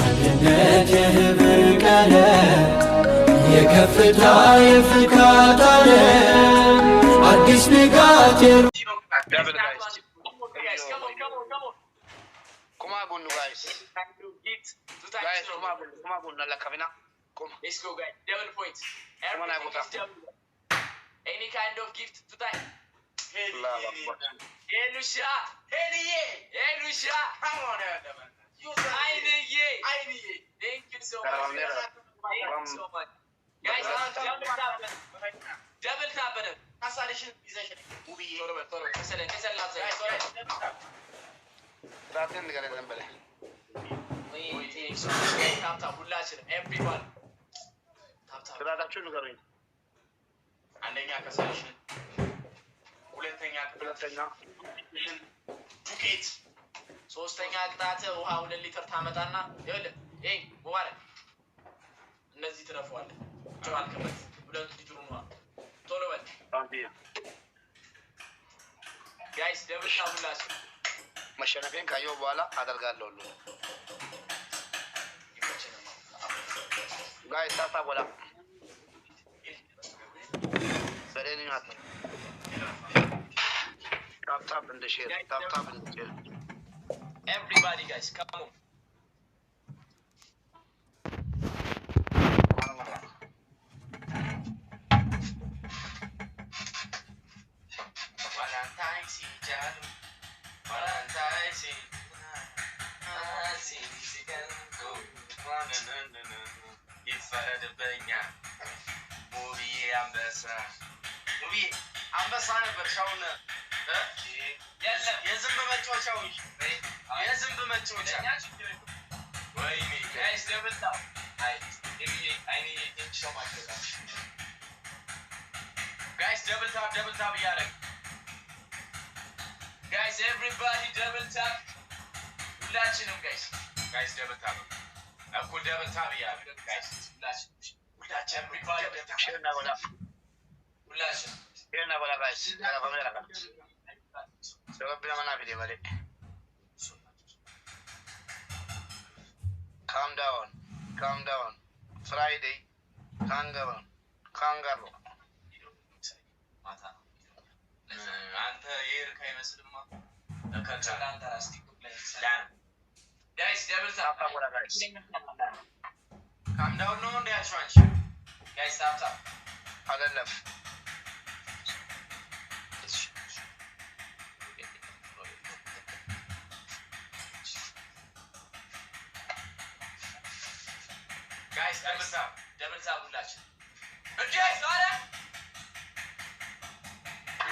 አንድነት የህብር ቀለም የከፍታ የፍካት ዓለም አዲስ ንጋት Let's go, guys. Double points. Everything is double. Any kind of gift today. Hey, Lucia. Hey, Lucia. Come on, Thank you so much. Thank you so much. Guys, double tap. Cancellation is actually. Everyone. አንደኛ ከሰልሽን ሁለተኛ ዱቄት ሶስተኛ ቅጣት ውሃ 2 ሊትር ታመጣና ይኸውልህ ሙባረክ እነዚህ ትረፈዋለህ ጨዋል ከበት 2 ሊትር ውሃ ቶሎ በል ጋይስ ደብል ታቡላሽ መሸነፌን ካየው በኋላ አደርጋለሁ ሁሉ ጋይስ ታታቦላ Tap in the share. Tap in the share. Everybody, guys, come on. አንበሳ ነበር ሻውና የዝንብ መጫወቻ ወይኔ ጋይስ ደብልታ ጋይስ ደብልታ ብያለሁ ጋይስ ኤቭሪባዲ ደብልታ ሁላችንም ጋይስ ደብልታ እኩል ደብልታ ብያለሁ ጋይስ ሁላችን ኤቭሪባዲ ሁላችን Viene a la guys, a la familia acá. Se va a pedir una video, ¿vale? Calm down. Friday, kangaroo. Anta yer kay meselma. Nakanta anta rasti plan. Guys, double tap. Guys. Calm down, no one there, Shwanch. Guys, tap. Other left. Guys, double tap ሁላችን እንዴት አረ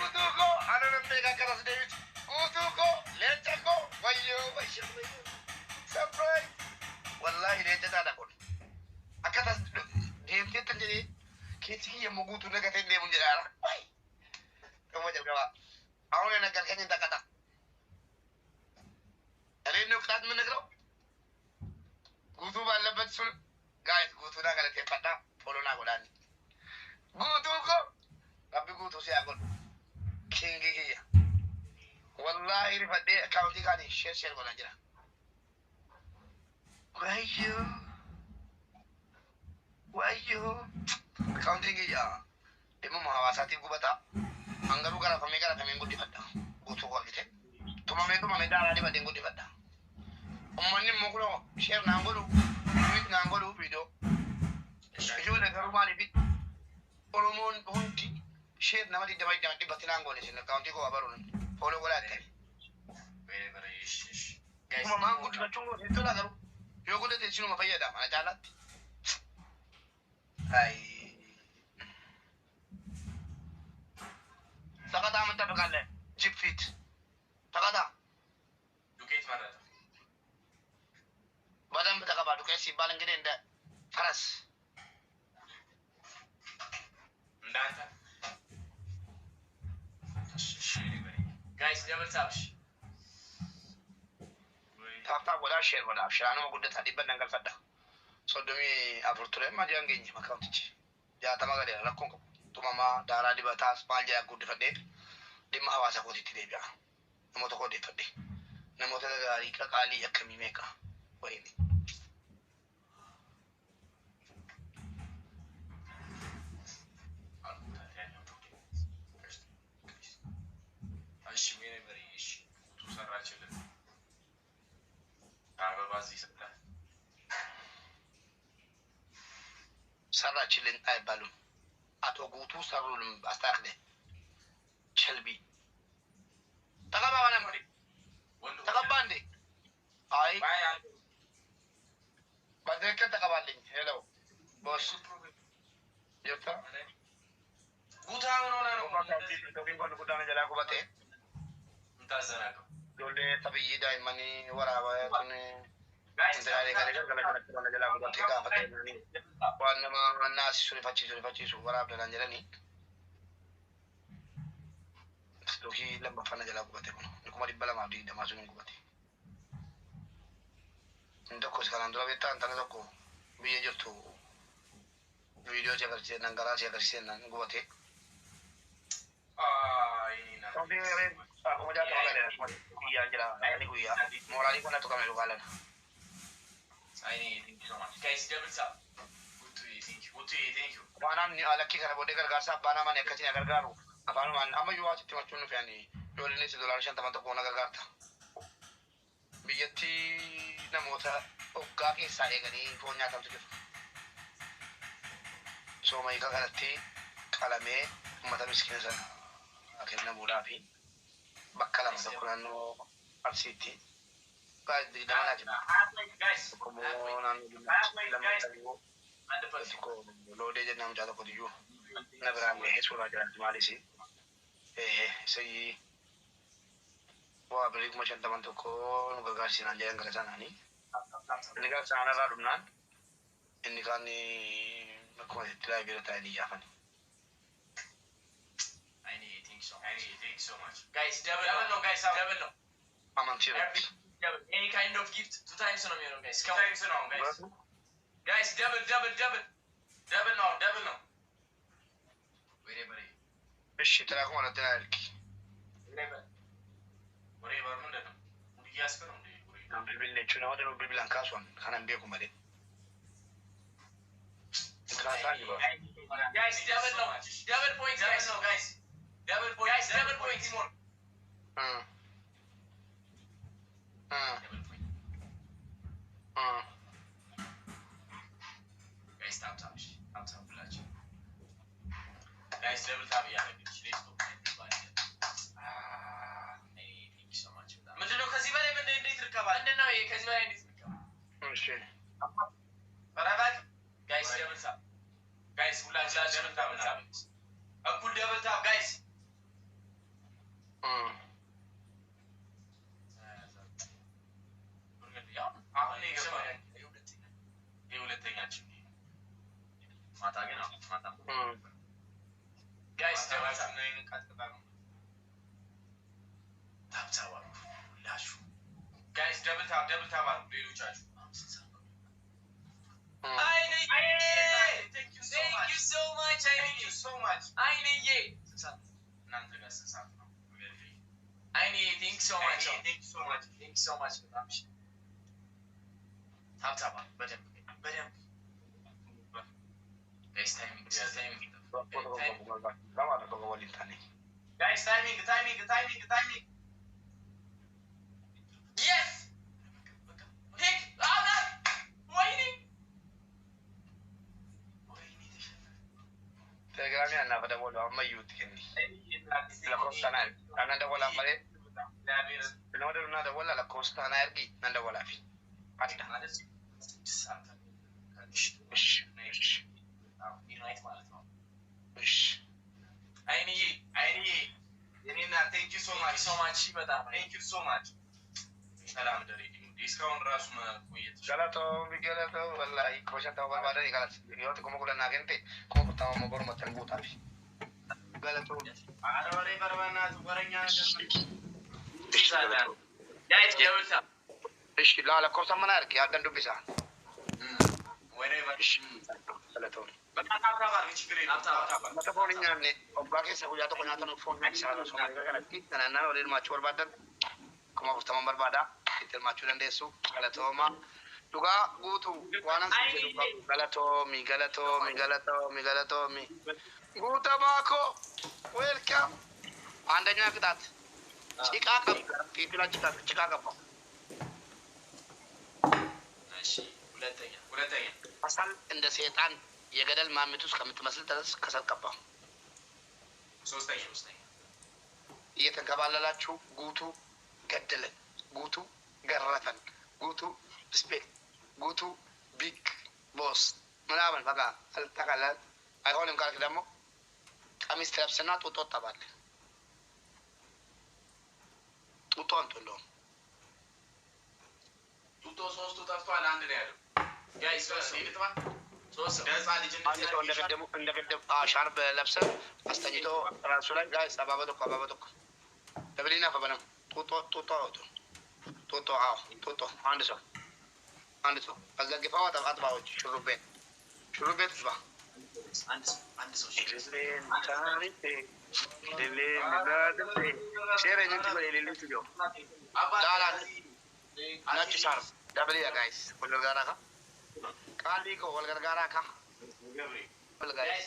ጉቱኮ አረም ተጋከራስ ዴቪድ ጉቱኮ ለተኮ ወዮ ሰርፕራይዝ ወላሂ ለተታላቆ አከታስ ዴቪድ እንዴ ኬቲ የሙጉቱ ነገተ እንዴ ሙንጀራ አይ ከሞጀ ገባ አሁን የነገርከኝ ተቀጣ እኔ ነው ቅጣት ምን ነግረው ጉቱ ባለበት ሱን guys gutu na galate pata polo na godani gutu ko rabbi gutu se agon kingi hiya wallahi rifade account kani share gola jira wayo account ngi ya demo mahawasati gubata angaru gara fami ngudi fadda gutu ko gite tuma me dara di bade ngudi fadda ummani mokulo share na ngolu Nangolo video. Yo le garu mali bit. Oromon hunti. Share namati dabai janti batinangole sin account ko abarun. Follow gola te. Very ish. Guys, mama good bachungo hito la garu. Yo gole te sinu mapaya da mana jalat. Hai. Takada amta bakalle. Jeep fit. Takada. Duket mara. Badan betaka badu kasi balang gede nda faras ndanta guys double tap wala share wala shano gudda tadi bandan gal fadda so domi avortule ma jangenyi account ja tamagale rakon ko tumama dara di batas palja gudda fadde dimma hawasa ko titide biya namo to ko de fadde namo to gari ka kali yakami meka wayni سرّا چلين أي بالون أتوقوتو سرّو أستاخده شلبي تقبّا أنا مري تقبّا عندي أي بدك تقبّا لين هلو بوس يوتا غوتا ولا أنا توكين كون غوتا نجلا كوباتي انتظرك دولة تبيي دايماني ورا كوني انتظاري كلا نجلا كوباتي كافتي ناني وانما الناس سوري ورا بلا نجلاني توكي لما فانا جلا كوباتي كونو نكما دبلا ما بدي دما سوني كوباتي ndoko sekarang dulu beta antara doko biaya jotu video jaga kerja nanggaran jaga kerja nang gua teh ini nah tapi aku mau jatuh kalian iya jelas ini gue ya morali pun atau kamera kalian ini thank you so much guys double up thank you mana ni ala kira boleh kerja sah mana mana kerja kerja ru apa mana ama jual cuma cuma fiani jual ini $1 teman tu kona kerja biyyatti namoota hoggaa keessaa eeganii foon nyaatamtu jiru. Sooma hiika kanatti qalamee uummata miskiina sana kennamuudhaafi bakka lama tokko naannoo Arsiitti digdamanaa jira. Tokkommoo naannoo lammaffaa tokko loodee jennaan mucaa tokkotu iyyuu na biraan gahee suuraa jiraatti maalis isayyi waa beli kuma shantaman tokko nu gargaarsinaan jedhan gara sanaanii inni gara sanarraa dhumnaan inni kaan akkuma itti laayii bira taa'anii yaafani. Thank you so much. Guys, double no. Amantii irratti. Any kind of gift 2 times on me, guys. Come on, guys. Guys, double no. Wherever. Ishi tara kuma irratti na ergi. Wherever. Bilbilee jechuun nama dhaloo bilbilaan kaasuun kanan beeku malee. Guys, double points, guys. Double points more. Guys, tap belajar. Guys, double tap ya. ምንድነው ከዚህ በላይ ምን እንዴት ይርከባል? ምንድነው ይሄ ከዚህ በላይ እንዴት ይርከባል? እሺ በራባክ ጋይስ ደብል ታፕ ጋይስ ሁላችሁም ደብል ታፕ እኩል ደብል ታፕ ጋይስ አሁን የሁለተኛችን ማታ ግን ማታ ጋይስ ደብል ታፕ ነው እንቀጥታ ነው ታፕ ታፕ Guys, double tap, ሌሎቻችሁ Thank you so much. አይኔዬ እናንተ ጋር ስንት ነው? አይኔ thank you so much. በጣም እሺ ታፕ ታፕ በደንብ guys timing guys timing Yes! Hit! Waiting! Telegramnya anak pada bola amma youth kini. La costa na. Nanda bola male. Benar benar nanda bola la costa na ergi. Nanda bola fi. Ada. Aini. Ini na thank you so much. Thank you so much. ሰላም ደሪዲ ዲስካውንት ራሱ ማቆየት ገለቶ ወላሂ ኮሻታ ወባባደ ይጋላስ ይወጥ ኮሞ ኩለና ገንቴ ኮሞ ኩታማ መጎር መተን ቦታፊ ገለቶ አረወሬ በርባና ወረኛ ነገር ጋይስ ጀውሳ እሺ ላላ ኮርሰማና አርኪ አደንዱ ቢሳ ወሬቨር እሺ ገለቶ በጣም ታባር ችግር የለም መተፎንኛ ነ ኦባኬ ሰውያቶ ኮኛቶ ነው ፎን ማክሳሎ ሶማ ገለቲ ተናና ወሬ ማቹ ወርባደን Kuma kustaman barbada itilmaachuu dandeessu galatooma dhugaa guutuu waan ansi jedhu galatoomi guutamaa koo welcome አንደኛ ቅጣት ጭቃ ቀባ ፊቱላ ጭቃ ቀባ ሁለተኛ ከሰል እንደ ሰይጣን የገደል ማሚት ውስጥ ከምትመስል ድረስ ከሰል ቀባው። ሶስተኛ እየተንከባለላችሁ ጉቱ ገደለን፣ ጉቱ ገረፈን፣ ጉቱ ሪስፔክት፣ ጉቱ ቢግ ቦስ ምናምን በቃ አልጠቃለል አይሆንም ካልክ ደግሞ ቀሚስ ትለብስና ጡጦ ትጠባለህ። ጡጦ አንቶሎም ጡጦ ሶስቱ ጠፍቷል። አንድ ነው ያለው። ጋይስ ይልጥባ ሶስት ነፃ ልጅ እንደገደም ሻርፕ ለብሰህ አስተኝቶ ራሱ ላይ ጋይስ አባበቶ ለብሊና ፈበነም ጡጦ አዎ ጡጦ አንድ ሰው አዘግፋው አጥባዎች ሹሩቤ ትስባ አንድ ሰው ነጭ ሻርፕ ደብል ጋይስ ወልጋራ ካ ቃሊኮ ወልጋራ ካ ጋይስ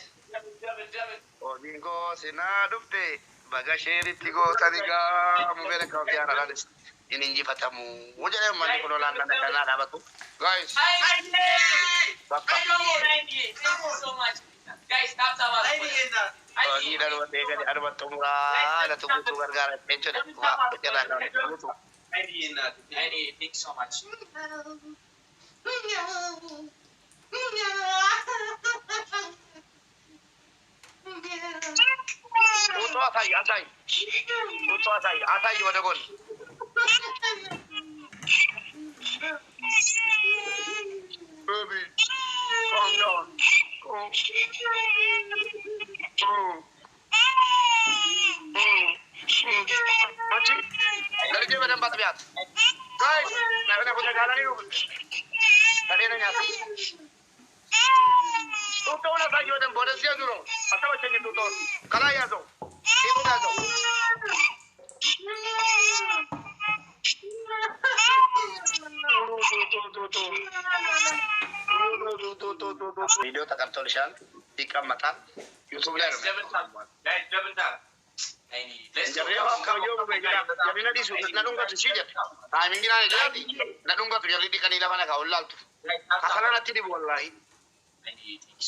ኦዲንጎ ሲና ዱፍቴ በጋሼሪቲ ጎታኒጋ ሙቤለ ካውቲያና ላደስ ኢንጂ ፈተሙ ወጀለ ማን ኮሎላና ነካና ዳበቱ ጋይስ guys tap tap ini dalu dega di arba tumura la tubutu gargara tension ma betela na tubutu I think so much Tutu asai wada gol baby calm down Lagi badan bat biat. Guys, nak punya jalan ni. Tadi nanya. Tutu nak lagi badan bodoh siapa dulu? Apa macam ni tutu? Kalau ya tu, itu dah tu. Video takkan tulisan dikamatan YouTube lah. Guys, double tap. Jadi kalau yo berbeza, jadi nanti sudah nadungga tu sih. Timing kita jadi nadungga tu jadi di kanila mana kau ulang tu. Kasalan nanti di bola ini.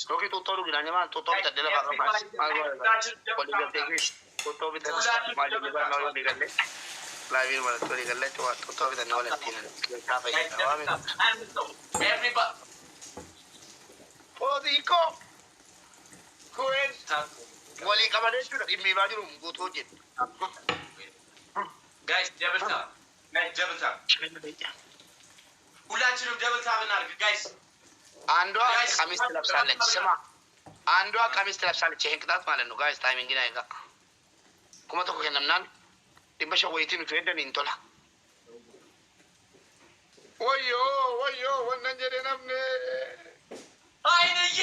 Kalau kita tahu gimana mana, tahu kita adalah apa mas. Kalau kita tegis, tahu kita maju di mana orang di kanle. Lagi mana tu di kanle, tahu kita nak oleh tinan. Apa ini? Everybody. Oh, Iko. Kuen. Wali kamar itu dah ini baju rumbu tu je. Guys, double tap. Double tap. ሁላችንም double tap እናድርግ guys. አንዷ ቀሚስ ትለብሳለች። ስማ፣ አንዷ ቀሚስ ትለብሳለች። ይሄን ቅጣት ማለት ነው ጋይስ። ታይሚንግ ላይ ጋር ኩመቶ ከነምናን ዲበሻ ወይቲን ትሄደን እንቶላ ወዮ ወነጀደ ነምነ አይንዬ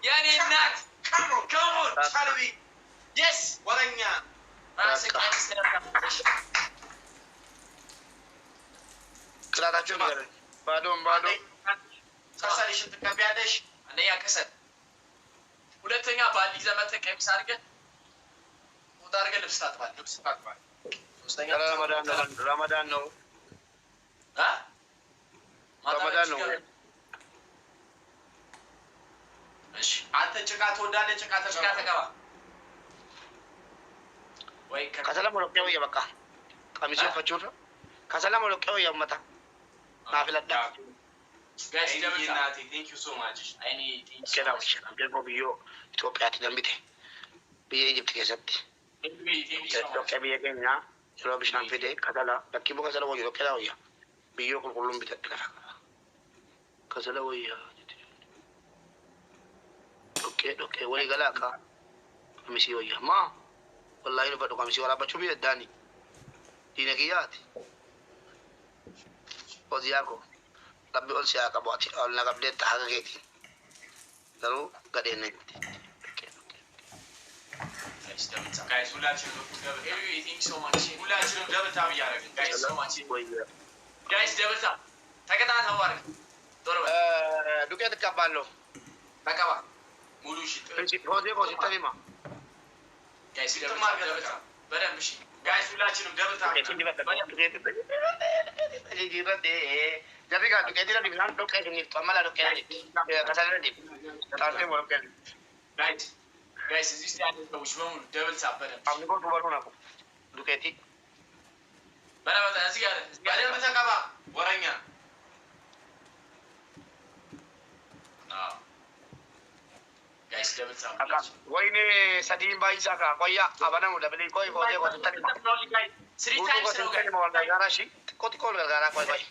የኔ እናት ሳልቢ የስ ወረኛ ቅጣታችሁ ንገረኝ። ባዶ ከሰልሽን ትቀቢያለሽ። አንደኛ ከሰል፣ ሁለተኛ ባሊ ዘመተ ቀሚስ አድርገህ ፎጣ አድርገህ ልብስ ታጥባለህ። ሶስተኛ ረመዳን ነው። እሺ አንተ ጭቃ ትወዳለህ? ጭቃ ተቀባ ወይ ከሰላም ወለቀው በቃ ቀሚሱ ፈቹራ ከሰላም ወለቀው ያመጣ ናፍለዳ ጋይስ ደብናቲ ቴንክ ዩ ሶ ማች አይኒ ቴንክ ዩ ከዳው ይችላል ደግሞ ብዮ ኢትዮጵያ ትደምቢቴ ብዬ ኢጅፕት ከሰጥ ኢትዮጵያ ብዬ ገኛ ሮብሽናን ፊዴ ከሰላ ለኪቦ ከሰላ ወይ ኢትዮጵያ ዳውያ ብዮ ቁልቁሉም ቢተከፋ ከሰላ ወይ ኦኬ ወይ ገላካ ሚሲ ወይ ማ والله إنه بدو كمسي ولا بتشوفي الداني دينك ياتي وزياكو ربي أول شيء أكباتي أول نقبل تحققتي لو قدين نجتي guys ሁላችንም everything so much ሁላችንም double tap ያደረግን guys so much guys double tap ተከታተሉ አድርግ ዶሮ ዱቄት እቀባለሁ ተቀባ ሙሉ ሽት ሆዜ ተሪማ guys በደንብ እሺ ጋይስ ሁላችንም ደብል ታፕ Jadi kan kita tidak bilang dok kayak gini, malah dok kayak gini. Kasarnya di, tariknya mau kayak gini. Right. Guys, እዚህ ውስጥ ያለ ሰዎች በሙሉ ደብል ታፕ በደንብ Kamu kok keluar mana aku? Dok kayak gini. በደንብ እዚህ ጋር በደንብ ተቀባ ወረኛ guys ደብል ታፕ Wah sadin bayi saka, koya abana muda beli koi koi koi tadi. 3 times ነው Kau mau gara sih, kau tikol gara koi koi.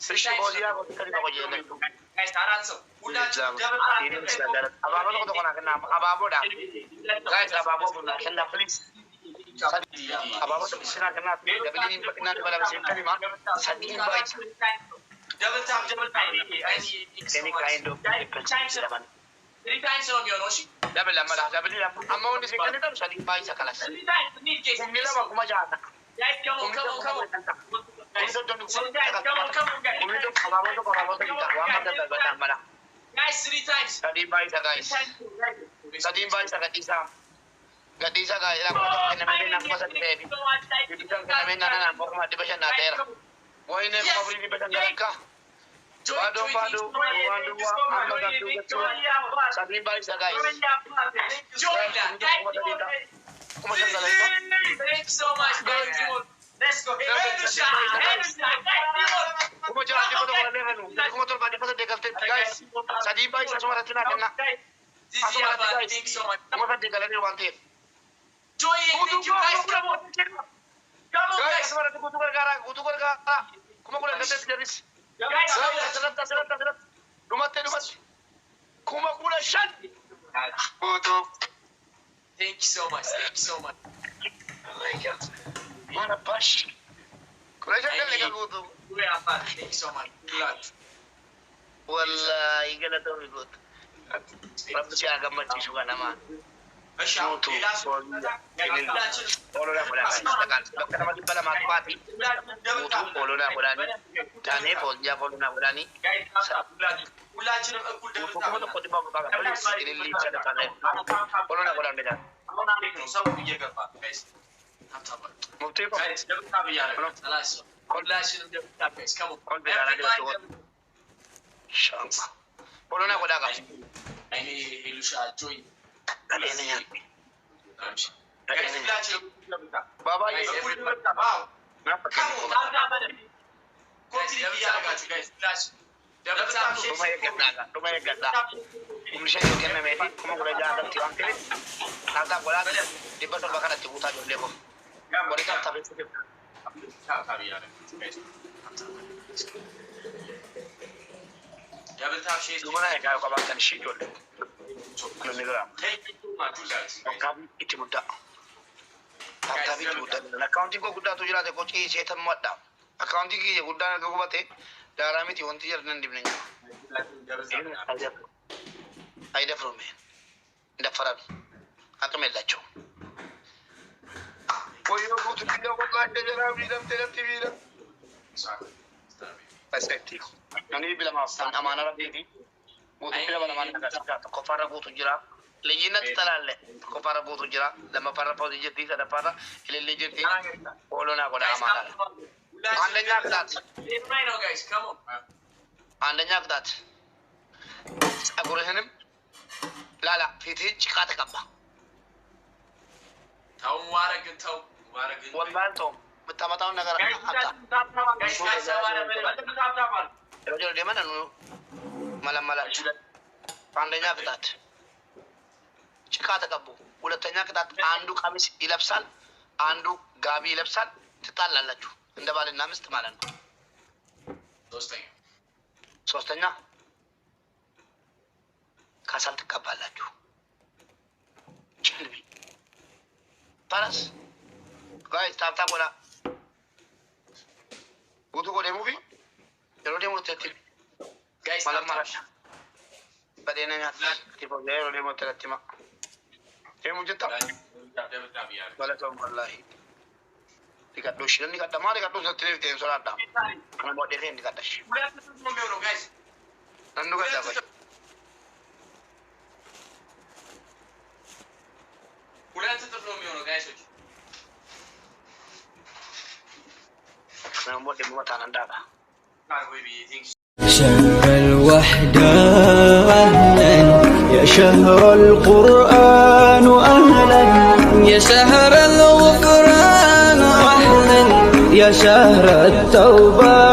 Sisi kau dia kau tadi kau jadi. guys አራት ሰው ሁላችንም ደብል ታፕ Abang kau tuh kena kena, abang dah. Guys abang pun kena please. Abang tuh kena kena, tapi ini kena di dalam sini tadi mah. Sadin bayi. ደብል ታፕ Ini kain dok. 3 times ነው የሚሆነው እሺ Double lama lah, double lama. Amma undi sing kanita sadin bayi sakalas. 3 times need case Kumila ba kuma jata. guys come on guys Kumila come on guys kumila abang tuh kalau abang kita wah kan dah dah mana. guys 3 times Sadin bayi sa guys. Sadin bayi sa katisa. Katisa guys, lang ko kena may nak sa baby. Bibigyan ka namin na mo kuma di ba siya nater. Why na mo bili di ba siya ka? Pado, ang magagdugat Sadin bayi sa guys. join that guys Kumasang ka lang ito? thank you so much guys let's go head to shot guys Kumasang di ba ito wala lang ano? Kumasang ba di ba ito dekaltin guys? Sadin bayi sa sumarat na na. Zizi Abba, thank you so much Kumasang di ka lang yung wantin. join thank you guys come on Guys, guys sumarat na kutukar ka. Kumakulang natin si Jaris. guys Salat. Lumate. Kumakulang siya. Puto. thank you so much Oh my God. Mana pas. Kulang siya ka lang kuto. Abba, thank you so much Wallahi, gala daw ikot. Rabbi siya agam magsisuka naman. እሺ Puto. ሌላ ሰው ሁላችንም Polo na mula ka. Bakit naman pala matpati. Puto, polo na mula ni. Tane, polo na mula ni. ሁላችንም እኩል ደብል Puto ko to di ba baka please ilili siya na tane. Polo na mula nila. አሁን አሪፍ ነው ሰው እየገባ ጋይስ ሀብታም Mukti ko. ጋይስ ደብል ታፕ እያደረግን ሰላሳ ሁላችንም ደብል ታፕ ጋይስ ከሞ Kung pinala nila to. Shama. Polo na mula ka. አይኔ ሄሉሻ ጆይ Ano na yan? ጋይስ ሁላችንም ደብል ታፕ Baba, ጋይስ yun. እኩል ደብል ታፕ አዎ Napakinggan. ኮንቲኒው እያደረጋችሁ ጋይስ ሁላችን ደብል ታፕ Lumayag ganda. Kung siya yung kinameti, kumagula dyan ang tiwang kilit. Nata ko lang, di ba sa baka natibutan yung lebo? Wala kang sabi sa lebo. ታፕ እያደረጋችሁ ጋይስ ደብል ታፕ ሼር Lumana yung kayo kabaktan shit yun. Ano nila? ቴንክ ዩ ማች ሁላችሁ Ang kabi iti muda. Ang kabi iti muda. Accounting ko gudda to jira ko chi setan modda. Accounting ki gudda na gubate. Darami ti wonti jar nan dibna. Ay da from me. Da faran. Akame lacho. Koyo butu kiga ko ka da jara bi dam tera TV da. Perspective. Nani bila maafsan amana rabbi di. Butu bila bana man ka ko fara butu jira. Legina talalle ko para butu jira. Lama para po di jeti sada para ile legiti. Polo na ko da amana. Andanya kadat. right now guys come on Andanya kadat. Agurahanim. Lala fiti chikata kabba. ተው ሙባረክን ተው ሙባረክን Wallahi to mataw nagara ata. guys guys አባረ በደንብ ታፕ ታፕ አሉ Pero di mana nu mala Andanya kadat. Chikata kabbu. ሁለተኛ ቅጣት አንዱ ቀሚስ ይለብሳል፣ አንዱ ጋቢ ይለብሳል። ትጣላላችሁ እንደ ባልና ሚስት ማለት ነው። ሶስተኛ ካሳል ትቀባላችሁ። ችልቢ ፓራስ ጋይስ ታፕታ ቆላ ጉቱ ቆሌ ሙቪ የሮዴ ሞተቲ ጋይስ ማለማላ በደነኛ ቲፖ የሮዴ ሞተቲማ የሙጀታ ወለቶም ወላሂ ዲካዶሽ ዲካዳ ማሪ ካዶ ሰትሪ ቴንሶራዳ አና ቦዴ ቴን ዲካዳሽ ነንዱ ጋዳ ባይ ሁለት እጥፍ ነው የሚሆነው ጋይሶች شهر الوحدة أهلا يا شهر القرآن أهلا يا شهر الغفران أهلا يا شهر التوبة